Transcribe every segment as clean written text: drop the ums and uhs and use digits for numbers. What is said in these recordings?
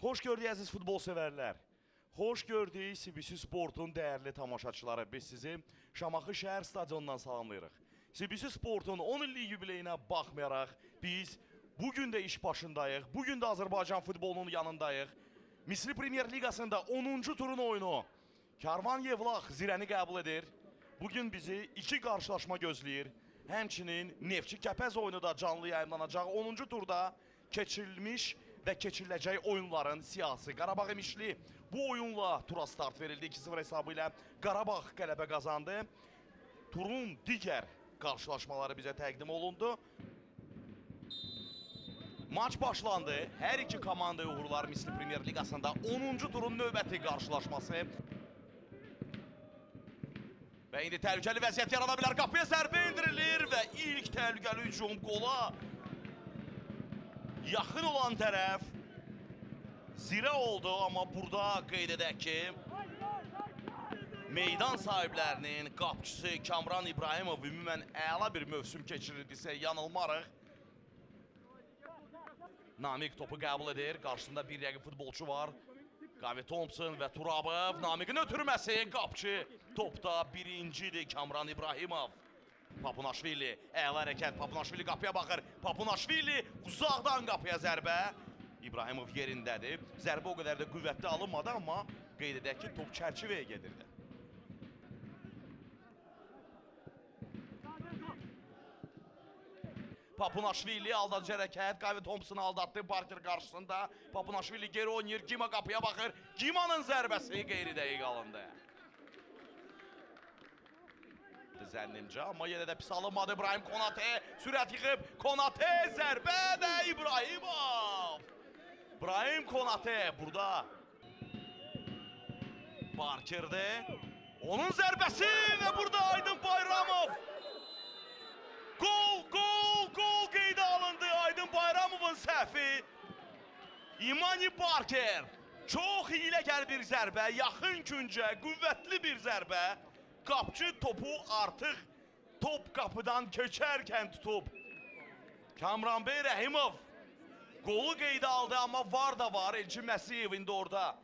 Xoş gördük əziz futbol sevərlər. Xoş gördük CBC Sportun dəyərli tamaşaçıları. Biz sizi Şamaxı şəhər stadionundan salamlayırıq. CBC Sportun 10 illik yubileyinə baxmayaraq biz bugün də iş başındayıq. Bugün də Azərbaycan futbolunun yanındayıq. Misri Premyer Liqasında 10-cu turun oyunu Karvan Yevlax Zirəni qəbul edir. Bugün bizi iki qarşılaşma gözləyir. Həmçinin Neftçi Kəpəz oyunu da canlı yayımlanacaq. 10-cu turda keçirilmiş və keçiriləcək oyunların siyasi. Qarabağ İmişli bu oyunla tura start verildi. 2-0 hesabı ilə Qarabağ qələbə qazandı. Turun digər qarşılaşmaları bizə təqdim olundu. Maç başlandı. Hər iki komandaya uğurlar Misli Premyer Liqasında 10-cu turun növbəti qarşılaşması. Və indi təhlükəli vəziyyət yarana bilər. Qapıya zərbə indirilir və ilk təhlükəli hücum qola yaxın olan tərəf Zirə oldu. Amma burada qeyd edək ki, meydan sahiblərinin qapçısı Kamran İbrahimov ümumən əla bir mövsüm keçirirdisə yanılmarıq. Namiq topu qəbul edir. Qarşısında bir rəqib futbolçu var. Qavi Thompson və Turabov. Namiqin ötürməsi. Qapçı topda birincidir Kamran İbrahimov. Papunaşvili, əla hərəkət. Papunaşvili qapıya baxır. Papunaşvili uzaqdan qapıya zərbə. İbrahimov yerindədir. Zərbə o qədər də qüvvətli alınmadı, amma qeyd edək ki, top çərçivəyə gedirdi. Papunaşvili aldadıcı hərəkət. Qavi Thompsonu aldatdı Parker qarşısında. Papunaşvili geri oynayır. Gima qapıya baxır. Gimanın zərbəsi qeyri dəqiq alındı. Zənnimcə, amma yenə də pis alınmadı. İbrahim Konate sürət yığıb. Konate zərbə və İbrahimov. İbrahim Konate burada. Parker'de. Onun zərbəsi və burada Aydın Bayramov. Gol, gol, gol qeydə alındı. Aydın Bayramovun səhvi. İmani Parker. Çox hiləgər bir zərbə. Yaxın küncə, qüvvətli bir zərbə. Qapçı topu artıq top qapıdan keçərkən tutub. Kamran Bey Rəhimov qolu qeydə aldı, amma var da var. Elçin Məsiyev indi orada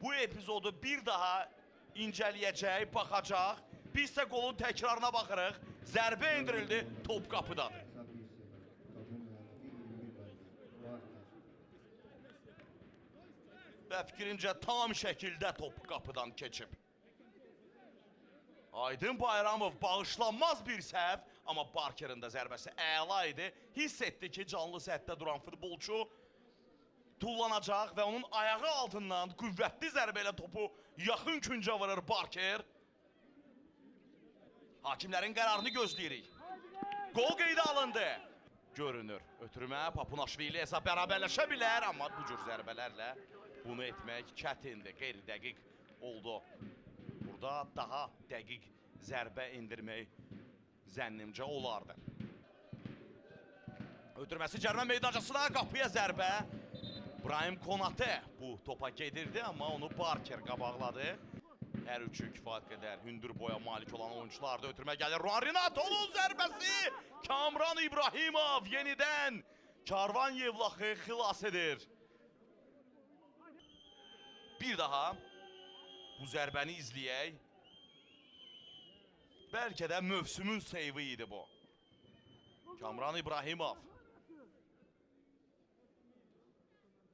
bu epizodu bir daha incələyəcək, baxacaq. Biz isə qolun təkrarına baxırıq. Zərbə indirildi, top qapıdadır. Və fikrimcə tam şəkildə top qapıdan keçib. Aydın Bayramov bağışlanmaz bir səhv, amma Parker'ın da zərbəsi əla idi. Hiss etdi ki, canlı səthdə duran futbolçu tullanacaq və onun ayağı altından qüvvətli zərbə ilə topu yaxın küncə vurur Parker. Hakimlərin qərarını gözləyirik. Gol qeydə alındı. Görünür, ötürmə Papunaşvili hesab bərabərləşə bilər, amma bu cür zərbələrlə bunu etmək çətindir, qeyri-dəqiq oldu. Burada daha dəqiq zərbə indirmək zənnimcə olardı. Ötürməsi cərmə meydancasına, qapıya zərbə. İbrahim Konate bu topa gedirdi, amma onu Parker qabaqladı. Hər üçü kifayət qədər hündür boya malik olan oyuncular da ötürmə gəlir. Ruan Rinato'nun zərbəsi. Kamran İbrahimov yenidən Karvan Yevlaxı xilas edir. Bir daha bu zərbəni izləyək. Bəlkə də mövsümün seyvi idi bu. Kamran İbrahimov.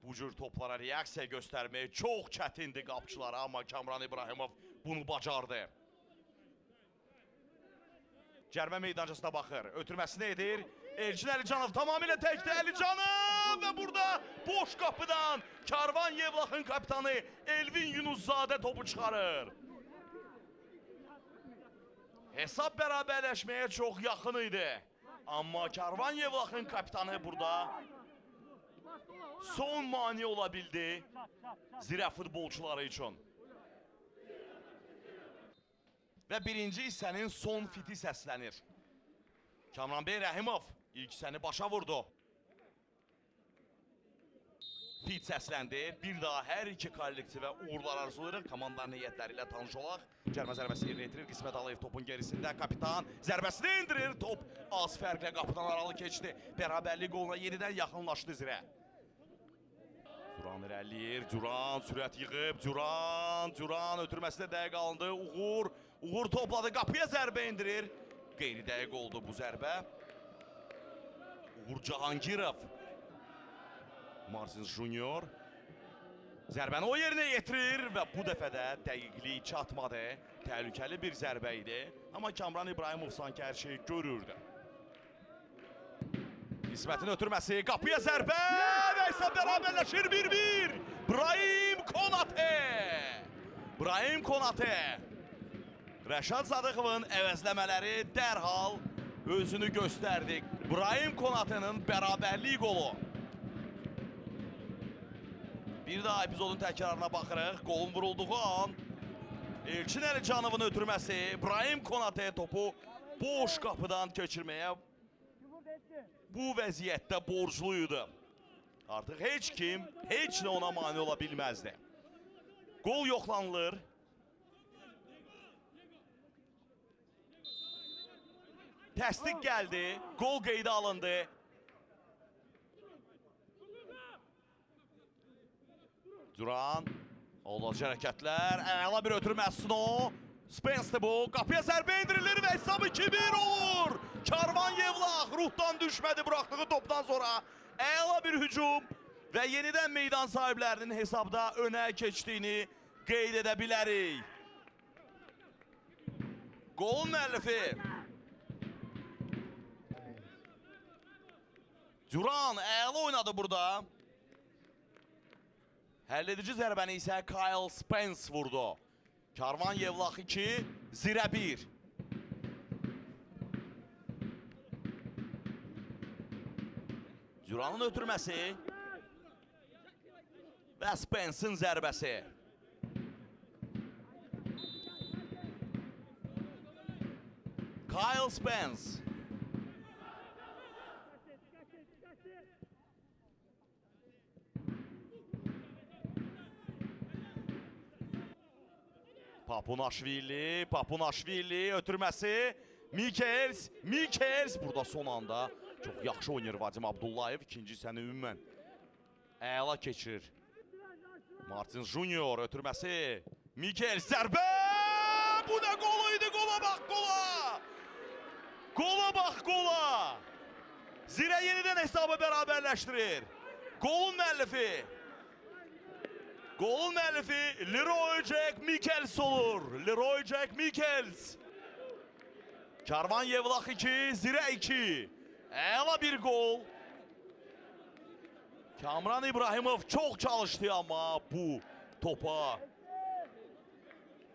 Bu cür toplara reaksiya göstərmək çox çətindir qapçılara, amma Kamran İbrahimov bunu bacardı. Cərmə meydancasına baxır. Ötürməsini edir. Elçin Əlicanov tamamilə təkdir. Əlicanov və burada boş qapıdan Karvan Yevlaxın kapitanı Elvin Yunuszadə topu çıxarır. Hesab bərabərləşməyə çox yaxın idi. Amma Karvan Yevlaxın kapitanı burada son mani ola bildi Zirə futbolçuları üçün. Və birinci hissənin son fiti səslənir. Kamran Bey Rəhimov ilk hissəni başa vurdu. Fit səsləndi. Bir daha hər iki kollektivə uğurlar arzulayırıq. Komandaların heyətləri ilə tanış olaq. Cərmə zərbəsi yerinə yetirir. Qismət Əliyev topun gerisində. Kapitan zərbəsini indirir. Top az fərqlə qapıdan aralı keçdi. Bərabərlik qoluna yenidən yaxınlaşdı Zirə. Duran irəliyir, Duran sürət yığıb, Duran ötürməsində dəqiq alındı, Uğur topladı, qapıya zərbə indirir. Qeyri dəqiq oldu bu zərbə. Uğur Cahangirov, Martins Junior zərbəni o yerinə yetirir və bu dəfə də dəqiqlik çatmadı. Təhlükəli bir zərbə idi, amma Kamran İbrahimov sanki hər şeyi görürdü. İsmətin ötürməsi, qapıya zərbə və isə bərabərləşir 1-1. Brahim Konate. Rəşad Sadıqovun əvəzləmələri dərhal özünü göstərdi. Brahim Konate'nin bərabərlik qolu. Bir daha epizodun təkrarına baxırıq. Qolun vurulduğu an Elçin Əlicanovun ötürməsi Brahim Konate topu boş qapıdan keçirməyə bu vəziyyətdə borcluydu. Artıq heç kim, heç nə ona mane ola bilməzdi. Qol yoxlanılır. Təsdiq gəldi, qol qeydə alındı. Duran, olacaq hərəkətlər, əla bir ötürməsin o. Spence bu, qapıya zərbə indirilir və hesab 2-1 olur. Karvan Yevlax ruhdan düşmədi buraxdığı topdan sonra. Əla bir hücum və yenidən meydan sahiblərinin hesabda önə keçdiyini qeyd edə bilərik. Qolun müəllifi Duran əla oynadı burada. Həlledici zərbəni isə Kyle Spence vurdu. Karvan Yevlax 2, Zirə 1. Duranın ötürməsi və Spence'in zərbəsi. Kyle Spence. Papunaşvili ötürməsi. Mikels burada son anda çox yaxşı oynayır Vadim Abdullayev. İkinci səni ümumən əla keçirir. Martins Junior ötürməsi. Mikels zərbə! Bu nə qolu idi? Qola bax qola! Qola bax qola! Zirə yenidən hesabı bərabərləşdirir. Qolun müəllifi Leroy Jack Mikels olur. Leroy Jack Mikels. Karvan Yevlax 2, Zirə 2. Əla bir qol. Kamran İbrahimov çox çalışdı amma bu topa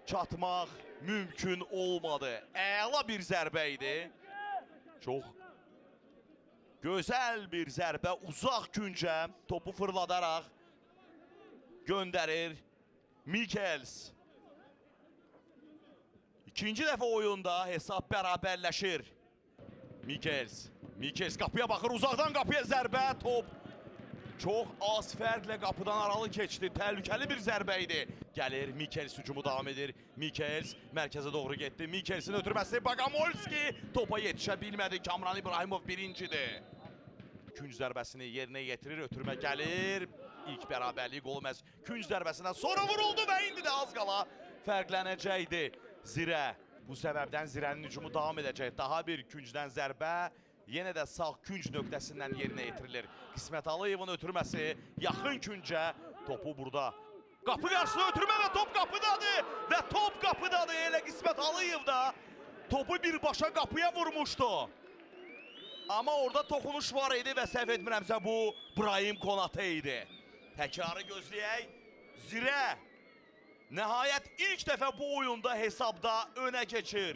çatmaq mümkün olmadı. Əla bir zərbə idi. Çox gözəl bir zərbə, uzaq küncə topu fırladaraq göndərir Mikels. İkinci dəfə oyunda hesab bərabərləşir. Mikels qapıya baxır, uzaqdan qapıya zərbə, top çox az fərqlə qapıdan aralı keçdi. Təhlükəli bir zərbə idi. Gəlir, Mikels hücumu davam edir. Mikels mərkəzə doğru getdi. Mikelsin ötürməsi, Bogomolski topa yetişə bilmədi. Kamran İbrahimov birincidir. Künc zərbəsini yerinə yetirir, ötürmə gəlir. İlk bərabərliyi qolu məhz künc zərbəsindən sonra vuruldu və indi də az qala fərqlənəcəkdi Zirə. Bu səbəbdən Zirənin hücumu davam edəcək. Daha bir küncdən zərbə, yenə də sağ künc nöqtəsindən yerinə yetirilir. Qismət Alıyevin ötürməsi yaxın küncə, topu burada. Qapı qarşısına ötürmə və top qapıdadır. Elə Qismət Aliyev da topu birbaşa qapıya vurmuşdu. Amma orada toxunuş var idi və səhv etmirəmsə bu Brahim Konate idi. Təkrarı gözləyək. Zirə nəhayət ilk dəfə bu oyunda hesabda önə keçir.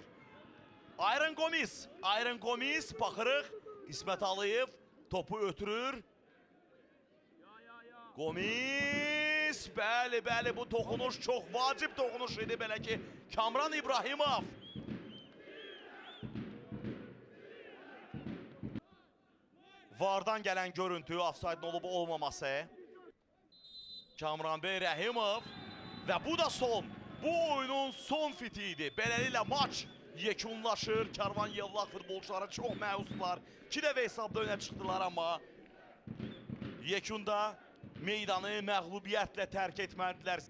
Iron Gomis baxırıq. Qismət Aliyev topu ötürür. Gomis, bəli, bu toxunuş çox vacib toxunuş idi, belə ki Kamran İbrahimov. Vardan gələn görüntü, ofsaydın olub olmaması. Kamran Bey Rəhimov və bu da bu oyunun son fiti idi. Beləliklə maç yekunlaşır. Karvan Yevlax futbolçuları çox məhuslar. 2 dəfə hesabda önə çıxdılar amma yekunda meydanı məğlubiyyətlə tərk etmədilər.